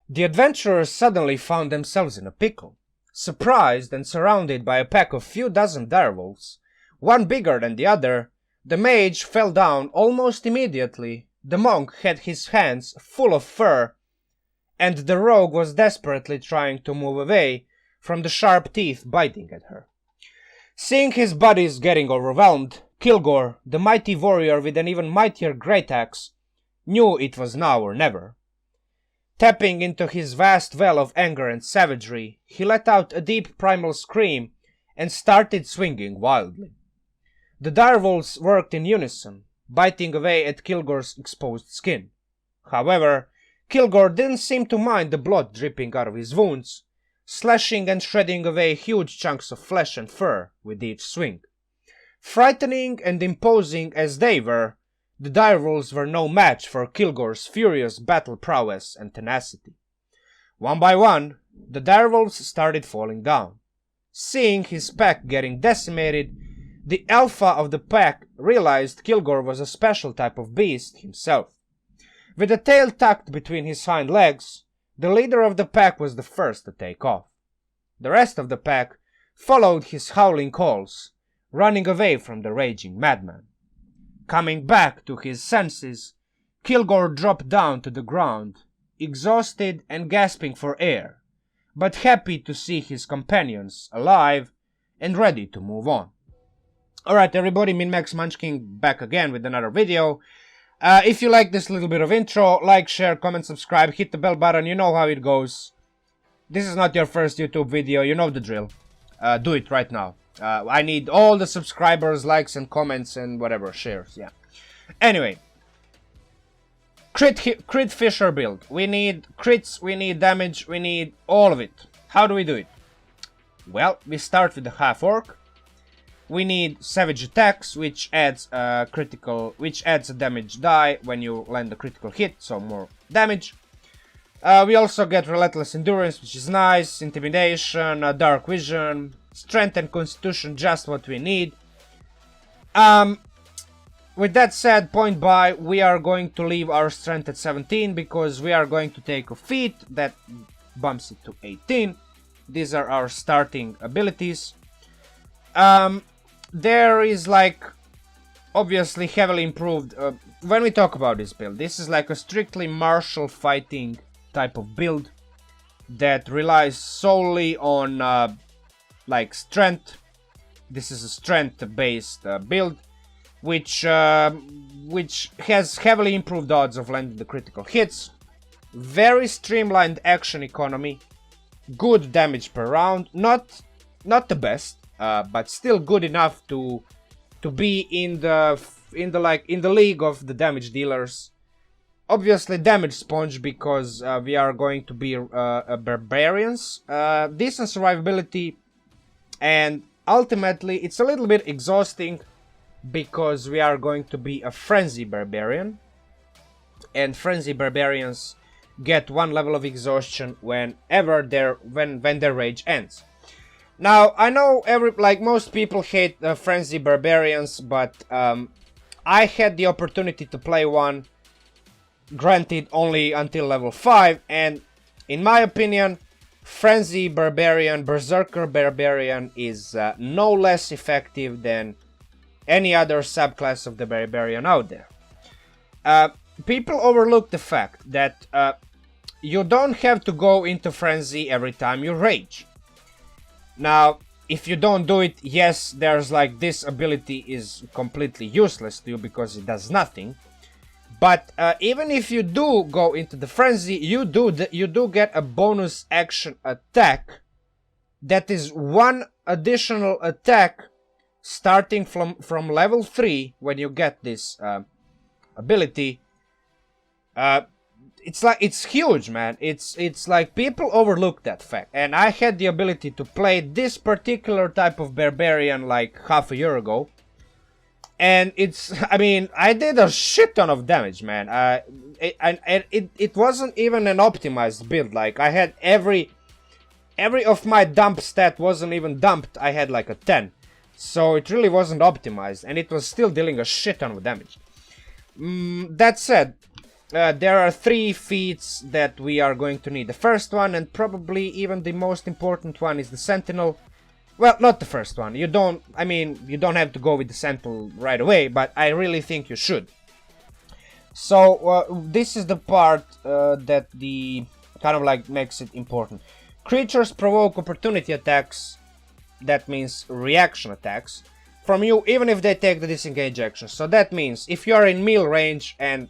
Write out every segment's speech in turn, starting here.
The adventurers suddenly found themselves in a pickle. Surprised and surrounded by a pack of few dozen direwolves, one bigger than the other, the mage fell down almost immediately. The monk had his hands full of fur, and the rogue was desperately trying to move away from the sharp teeth biting at her. Seeing his buddies getting overwhelmed, Kilgore, the mighty warrior with an even mightier great axe, knew it was now or never. Tapping into his vast well of anger and savagery, he let out a deep primal scream and started swinging wildly. The direwolves worked in unison, biting away at Kilgore's exposed skin. However, Kilgore didn't seem to mind the blood dripping out of his wounds, slashing and shredding away huge chunks of flesh and fur with each swing. Frightening and imposing as they were, the direwolves were no match for Kilgore's furious battle prowess and tenacity. One by one, the direwolves started falling down. Seeing his pack getting decimated, the alpha of the pack realized Kilgore was a special type of beast himself. With a tail tucked between his hind legs, the leader of the pack was the first to take off. The rest of the pack followed his howling calls, running away from the raging madman. Coming back to his senses, Kilgore dropped down to the ground, exhausted and gasping for air, but happy to see his companions alive and ready to move on. Alright everybody, Min-Max Munchkin back again with another video. If you like this little bit of intro, like, share, comment, subscribe, hit the bell button, you know how it goes. This is not your first YouTube video, you know the drill. Do it right now. I need all the subscribers, likes and comments and whatever, shares, yeah. Anyway. Crit Fisher build. We need crits, we need damage, we need all of it. How do we do it? Well, we start with the half orc. We need savage attacks, which adds a damage die when you land a critical hit, so more damage. We also get relentless endurance, which is nice, intimidation, dark vision, strength and constitution, just what we need. With that said, point by, we are going to leave our strength at 17 because we are going to take a feat that bumps it to 18. These are our starting abilities. There is like obviously heavily improved when we talk about this build. This is like a strictly martial fighting type of build that relies solely on like strength. This is a strength based build which has heavily improved odds of landing the critical hits, very streamlined action economy, good damage per round, not the best, but still good enough to be in the league of the damage dealers. Obviously damage sponge because we are going to be barbarians. Decent survivability, and ultimately it's a little bit exhausting because we are going to be a frenzy barbarian, and frenzy barbarians get one level of exhaustion whenever when their rage ends. Now I know most people hate frenzy barbarians, but I had the opportunity to play one, granted only until level 5, and in my opinion frenzy barbarian, berserker barbarian is no less effective than any other subclass of the barbarian out there. People overlook the fact that you don't have to go into frenzy every time you rage. Now, if you don't do it, yes, there's like this ability is completely useless to you because it does nothing. But even if you do go into the frenzy, you do get a bonus action attack that is one additional attack starting from level 3 when you get this ability. It's huge, man. It's like people overlook that fact, and I had the ability to play this particular type of barbarian like half a year ago, and I did a shit ton of damage, man. It wasn't even an optimized build. Like I had every of my dump stat wasn't even dumped. I had like a 10. So it really wasn't optimized, and it was still dealing a shit ton of damage. That said, there are 3 feats that we are going to need. The first one, and probably even the most important one, is the Sentinel. Well, not the first one. You don't have to go with the Sentinel right away, but I really think you should. So, this is the part that the kind of like makes it important. Creatures provoke opportunity attacks, that means reaction attacks, from you, even if they take the disengage action. So that means if you are in melee range and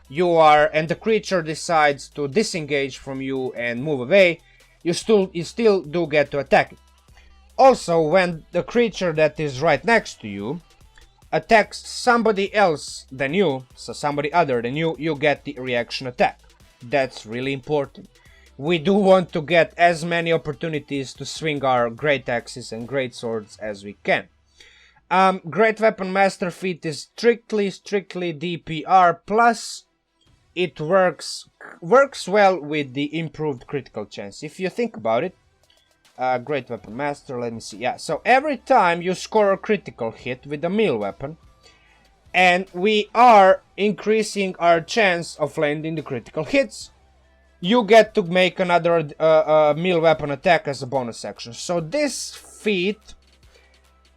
the creature decides to disengage from you and move away, you still do get to attack it. Also, when the creature that is right next to you attacks somebody else than you, so somebody other than you, you get the reaction attack. That's really important. We do want to get as many opportunities to swing our great axes and great swords as we can. Great Weapon Master feat is strictly DPR, plus it works well with the improved critical chance. If you think about it, Great Weapon Master, let me see. Yeah, so every time you score a critical hit with a melee weapon, and we are increasing our chance of landing the critical hits, you get to make another melee weapon attack as a bonus action. So this feat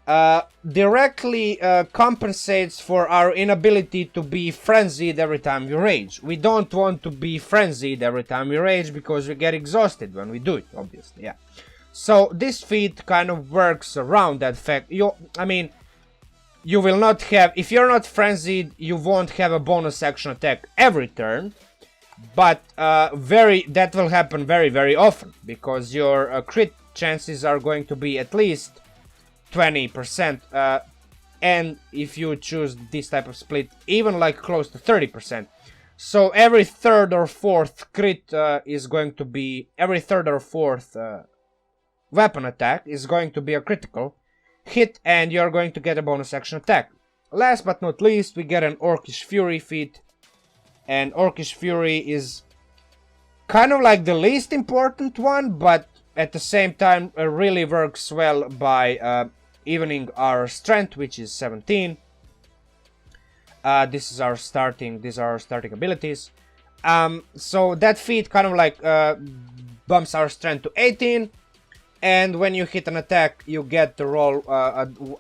directly compensates for our inability to be frenzied every time we rage. We don't want to be frenzied every time we rage because we get exhausted when we do it, obviously, yeah. So this feat kind of works around that fact. You will not have, if you're not frenzied, you won't have a bonus action attack every turn, but that will happen very often, because your crit chances are going to be at least 20%, and if you choose this type of split, even like close to 30%. So every third or fourth crit is going to be, every third or fourth weapon attack is going to be a critical hit, and you're going to get a bonus action attack. Last but not least, we get an Orcish Fury feat, and Orcish Fury is kind of like the least important one, but at the same time really works well by evening our strength, which is 17. These are our starting abilities. So that feat kind of like bumps our strength to 18, and when you hit an attack, you get to roll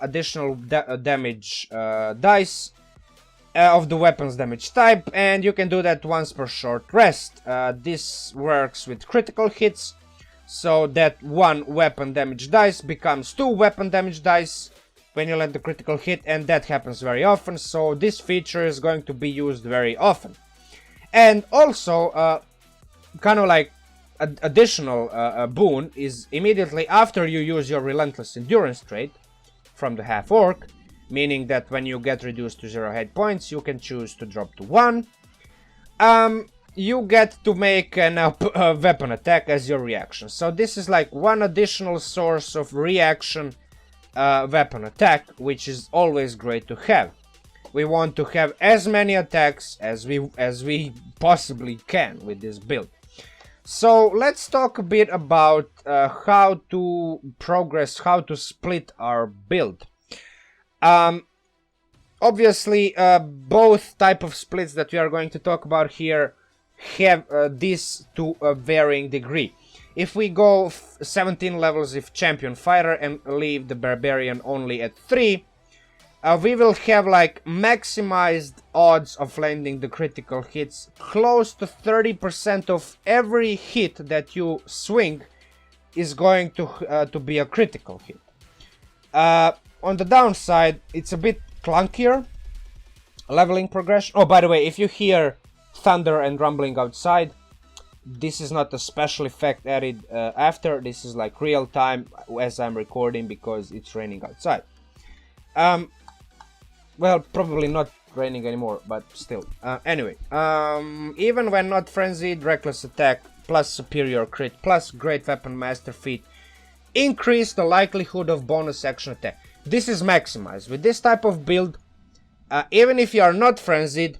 additional damage dice of the weapon's damage type, and you can do that once per short rest. This works with critical hits, so that 1 weapon damage dice becomes 2 weapon damage dice when you land the critical hit, and that happens very often, so this feature is going to be used very often. And also, kind of like additional boon is immediately after you use your Relentless Endurance trait from the half-orc, meaning that when you get reduced to 0 hit points, you can choose to drop to 1. You get to make a weapon attack as your reaction. So this is like one additional source of reaction weapon attack, which is always great to have. We want to have as many attacks as we possibly can with this build. So let's talk a bit about how to progress, how to split our build. Obviously, both type of splits that we are going to talk about here have this to a varying degree. If we go 17 levels with Champion Fighter and leave the Barbarian only at 3, we will have like maximized odds of landing the critical hits. Close to 30% of every hit that you swing is going to be a critical hit. On the downside, it's a bit clunkier leveling progression. Oh, by the way, if you hear thunder and rumbling outside, this is not a special effect added after. This is like real time as I'm recording because it's raining outside. Well, probably not raining anymore, but still. Anyway, even when not frenzied, reckless attack plus superior crit plus great weapon master feat increase the likelihood of bonus action attack. This is maximized. With this type of build, even if you are not frenzied,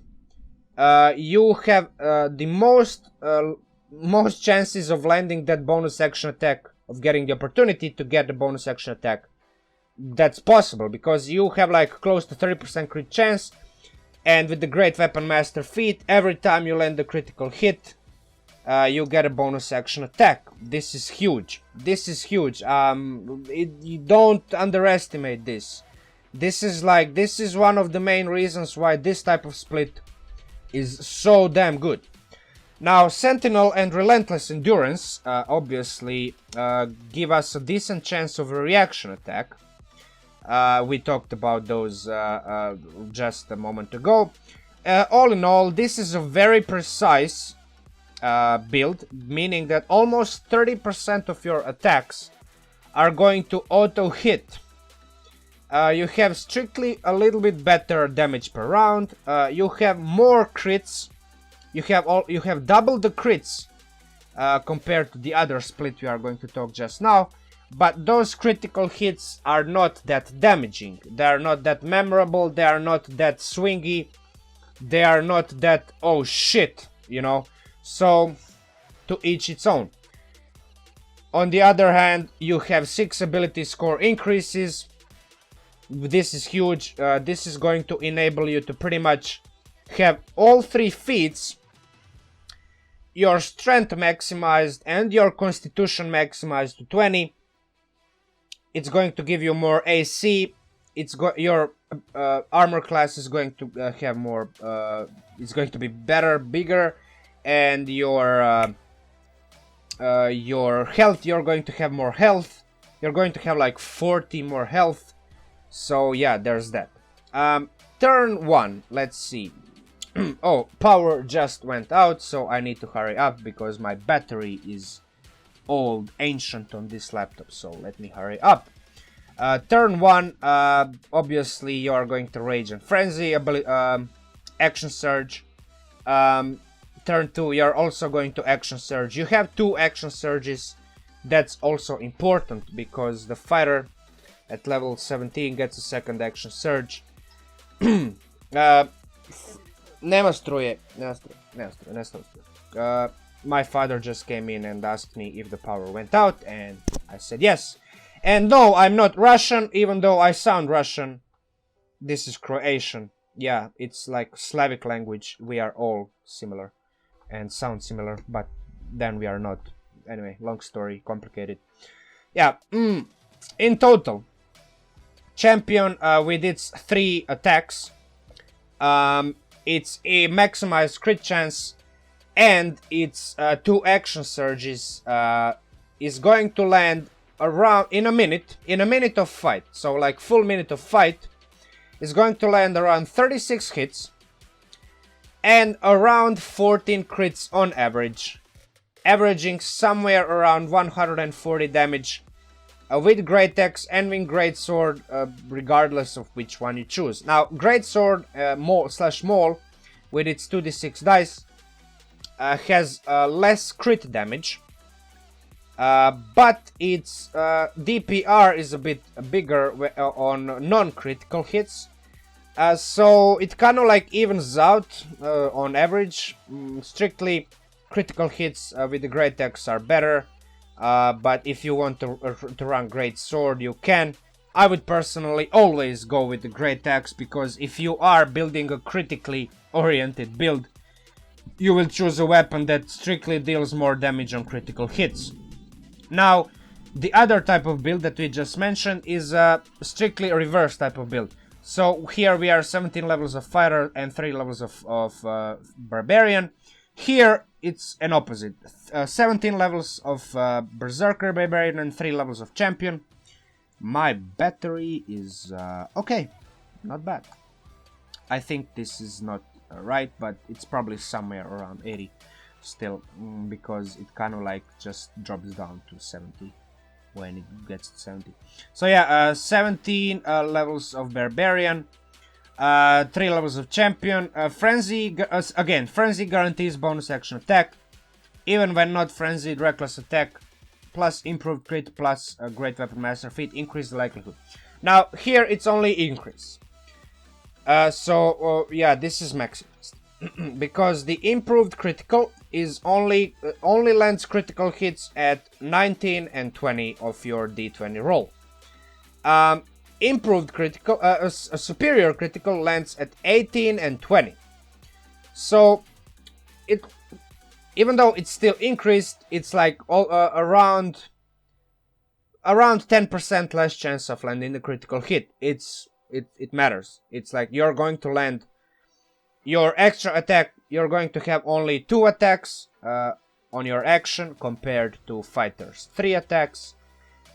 you have the most chances of landing that bonus action attack, of getting the opportunity to get the bonus action attack. That's possible because you have like close to 30% crit chance, And with the Great Weapon Master feat, every time you land a critical hit, you get a bonus action attack. This is huge. This is huge. You don't underestimate this. This is one of the main reasons why this type of split is so damn good. Now, Sentinel and Relentless Endurance obviously give us a decent chance of a reaction attack. We talked about those just a moment ago. All in all, this is a very precise build, meaning that almost 30% of your attacks are going to auto-hit. You have strictly a little bit better damage per round. You have more crits. You have double the crits compared to the other split we are going to talk just now. But those critical hits are not that damaging. They are not that memorable. They are not that swingy. They are not that, oh shit, you know. So, to each its own. On the other hand, you have 6 ability score increases. This is huge. This is going to enable you to pretty much have all 3 feats, your strength maximized and your constitution maximized to 20. It's going to give you more AC. Your armor class is going to have more. It's going to be better, bigger, and your health. You're going to have more health. You're going to have like 40 more health. So yeah, there's that. Turn 1. Let's see. Oh, power just went out, so I need to hurry up because my battery is old, ancient on this laptop, so let me hurry up. Turn 1, obviously you are going to Rage and Frenzy, Action Surge. Turn 2, you're also going to Action Surge. You have 2 Action Surges. That's also important because the fighter at level 17 gets a second Action Surge. Nema struje. My father just came in and asked me if the power went out, and I said yes. And no, I'm not Russian, even though I sound Russian. This is Croatian. Yeah, it's like Slavic language. We are all similar and sound similar, but then we are not. Anyway, long story, complicated. Yeah, in total, champion with its 3 attacks, it's a maximized crit chance, and its 2 action surges is going to land around in a minute of fight. So like full minute of fight is going to land around 36 hits and around 14 crits on average, averaging somewhere around 140 damage with Great Axe and with Great Sword, regardless of which one you choose. Now, Great Sword /Maul with its 2d6 dice has less crit damage, but its DPR is a bit bigger on non-critical hits. So it kind of like evens out on average. Strictly critical hits with the Great Axe are better. But if you want to run Great Sword, you can. I would personally always go with the Great Axe, because if you are building a critically oriented build, you will choose a weapon that strictly deals more damage on critical hits. Now, the other type of build that we just mentioned is strictly a reverse type of build. So here we are 17 levels of Fighter and 3 levels of Barbarian. Here it's an opposite. 17 levels of Berserker Barbarian and 3 levels of Champion. My battery is okay, not bad. I think this is not right, but it's probably somewhere around 80 still, because it kind of like just drops down to 70 when it gets to 70. So yeah, 17 levels of Barbarian, 3 levels of Champion. Frenzy, again, Frenzy guarantees bonus action attack, even when not frenzied. Reckless attack plus improved crit plus a Great Weapon Master feat increase the likelihood. Now here it's only increase. Yeah, this is maximized because the improved critical is only lands critical hits at 19 and 20 of your d20 roll. improved critical, a superior critical lands at 18 and 20. So it, even though it's still increased, it's like around 10% less chance of landing the critical hit. It matters. It's like you're going to land your extra attack. You're going to have only 2 attacks on your action compared to fighters 3 attacks,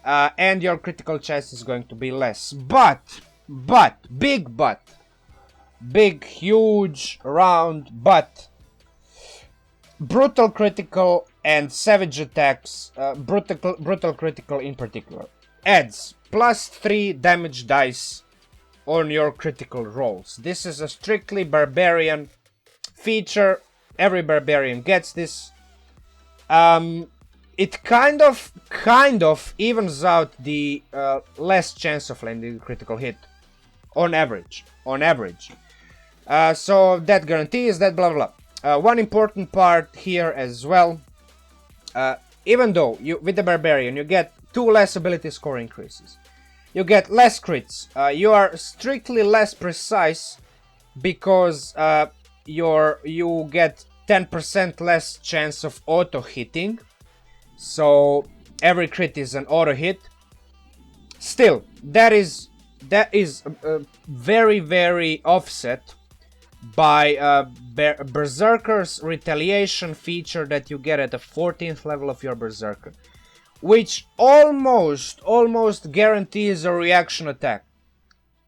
and your critical chance is going to be less. Big, huge, round, but brutal critical and savage attacks, brutal critical in particular, adds +3 damage dice on your critical rolls. This is a strictly barbarian feature. Every barbarian gets this. It kind of evens out the less chance of landing a critical hit on average. So that guarantees that blah blah blah. One important part here as well, even though with the barbarian you get 2 less ability score increases, you get less crits, you are strictly less precise because you get 10% less chance of auto hitting, so every crit is an auto hit. Still, that is very offset by Berserker's retaliation feature that you get at the 14th level of your Berserker, which almost guarantees a reaction attack.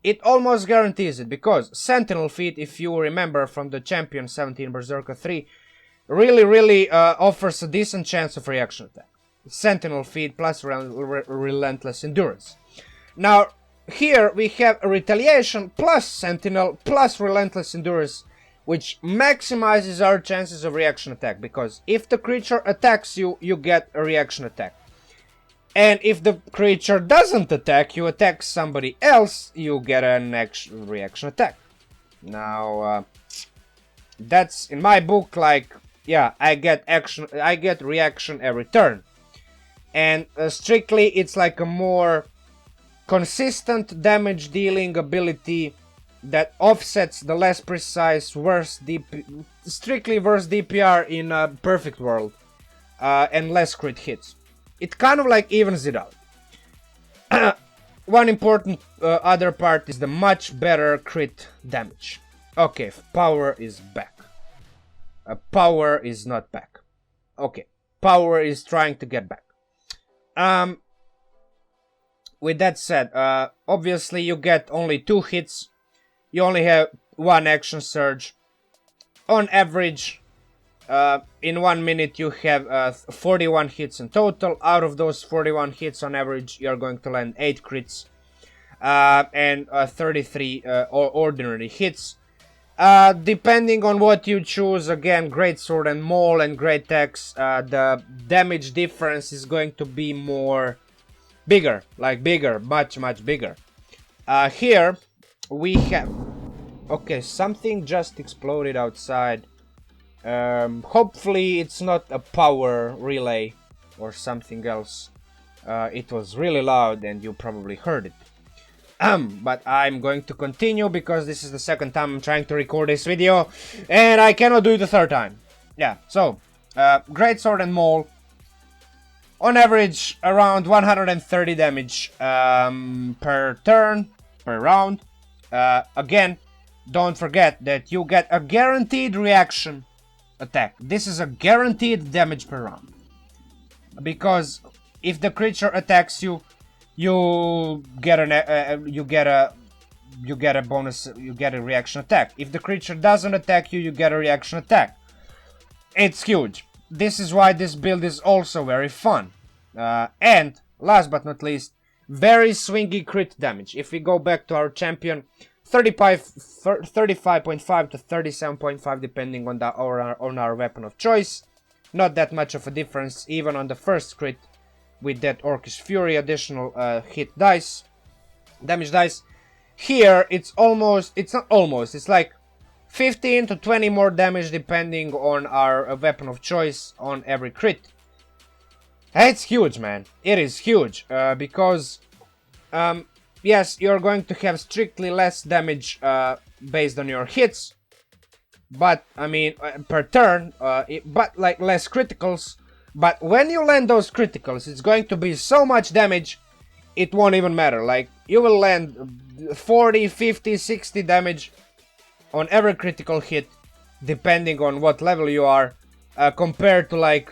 It almost guarantees it, because Sentinel Feat, if you remember from the Champion 17 Berserker 3, really offers a decent chance of reaction attack. Sentinel Feat plus Relentless Endurance. Now, here we have a Retaliation plus Sentinel plus Relentless Endurance, which maximizes our chances of reaction attack, because if the creature attacks you, you get a reaction attack. And if the creature doesn't attack you, attacks somebody else, you get an reaction attack. Now, that's in my book like, yeah, I get reaction every turn. And strictly, it's like a more consistent damage dealing ability that offsets the less precise strictly worse DPR in a perfect world, and less crit hits. It kind of like evens it out. One important other part is the much better crit damage. Okay, power is back. Power is not back. Okay, power is trying to get back. With that said, obviously you get only 2 hits. You only have 1 action surge. On average, in 1 minute you have 41 hits in total. Out of those 41 hits on average, you're going to land 8 crits and 33 ordinary hits. Depending on what you choose, again, Greatsword and Maul and Great Axe, the damage difference is going to be bigger, much bigger. Here we have, okay, something just exploded outside. Hopefully it's not a power relay or something else. It was really loud and you probably heard it. But I'm going to continue because this is the second time I'm trying to record this video and I cannot do it the third time. Yeah, so Greatsword and Maul, on average around 130 damage per turn, per round. Again, don't forget that you get a guaranteed reaction attack. This is a guaranteed damage per round, because if the creature attacks you, you get a bonus, you get a reaction attack. If the creature doesn't attack you, you get a reaction attack. It's huge. This is why this build is also very fun. And last but not least, very swingy crit damage. If we go back to our champion, 35.5 to 37.5 depending on our weapon of choice. Not that much of a difference even on the first crit with that Orcish Fury additional damage dice. Here it's like 15 to 20 more damage depending on our weapon of choice on every crit. It's huge, man. It is huge, because yes, you're going to have strictly less damage based on your hits, but I mean per turn, but like less criticals. But when you land those criticals, it's going to be so much damage, it won't even matter. Like, you will land 40, 50, 60 damage on every critical hit, depending on what level you are, compared to like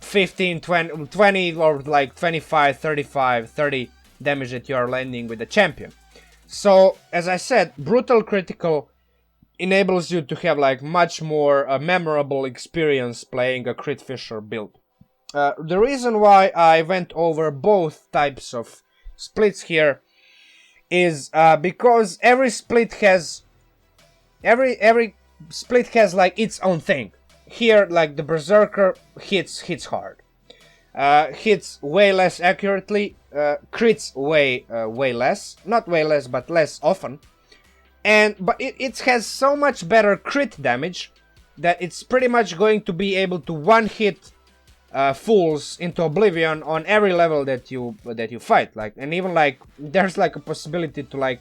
15, 20 or like 25, 35, 30 damage that you are landing with the champion. So, as I said, brutal critical enables you to have like much more memorable experience playing a crit fisher build. The reason why I went over both types of splits here is because every split has like its own thing. Here, like the Berserker hits hard, hits way less accurately, crits way less, not way less, but less often, but it has so much better crit damage that it's pretty much going to be able to one hit fools into oblivion on every level that you fight. Like, and even like there's like a possibility to like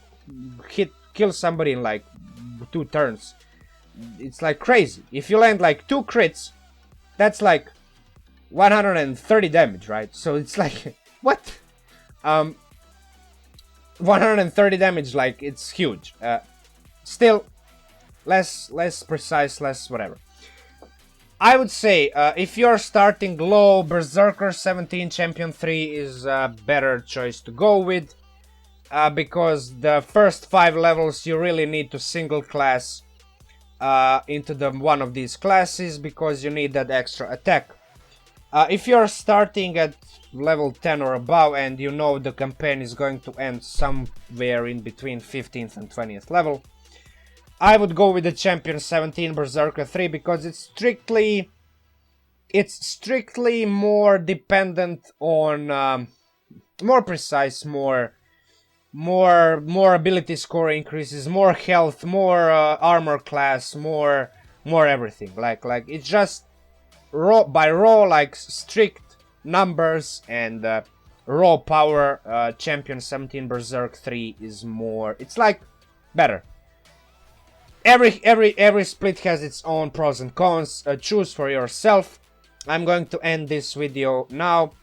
kill somebody in like 2 turns. It's like crazy. If you land like 2 crits, that's like 130 damage, right? So it's like what? 130 damage, like, it's huge. Still less precise, less whatever. I would say, if you're starting low, Berserker 17 Champion 3 is a better choice to go with, because the first 5 levels you really need to single class into one of these classes, because you need that extra attack. If you're starting at level 10 or above and you know the campaign is going to end somewhere in between 15th and 20th level, I would go with the Champion 17 Berserker 3, because it's strictly more dependent on more precise, more ability score increases, more health, more armor class, more everything. Like it's just raw like strict numbers and raw power. Champion 17 Berserk 3 is more. It's like better. Every split has its own pros and cons. Choose for yourself. I'm going to end this video now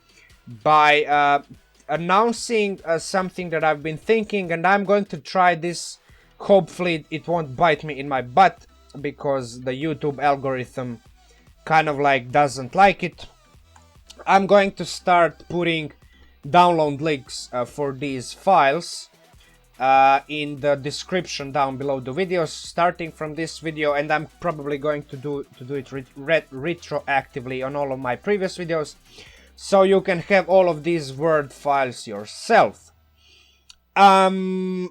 by announcing something that I've been thinking, and I'm going to try this. Hopefully it won't bite me in my butt, because the YouTube algorithm kind of like doesn't like it. I'm going to start putting download links for these files in the description down below the videos, starting from this video, and I'm probably going to do it retroactively on all of my previous videos, so you can have all of these Word files yourself. I'm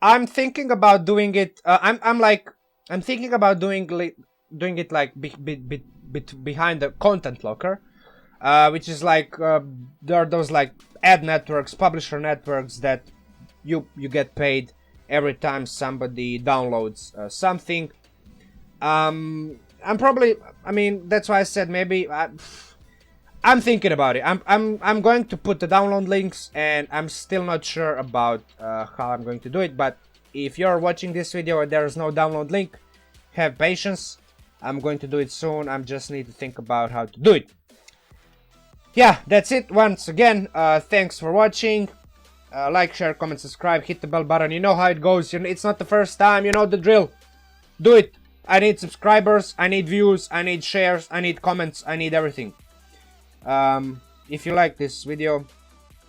thinking about doing it. I'm thinking about doing it like behind the content locker, which is like there are those like ad networks, publisher networks that you get paid every time somebody downloads something. I'm probably, I mean, that's why I said maybe I'm thinking about it. I'm going to put the download links, and I'm still not sure about how I'm going to do it. But if you're watching this video and there is no download link, have patience. I'm going to do it soon. I just need to think about how to do it. Yeah, that's it. Once again, thanks for watching. Like, share, comment, subscribe, hit the bell button. You know how it goes. It's not the first time. You know the drill. Do it. I need subscribers. I need views. I need shares. I need comments. I need everything. If you like this video...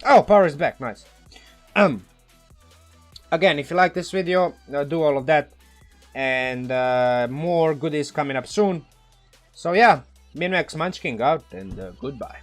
Oh, power is back. Nice. Again, if you like this video, do all of that. And more goodies coming up soon. So yeah, Minmax Munchkin out, and goodbye.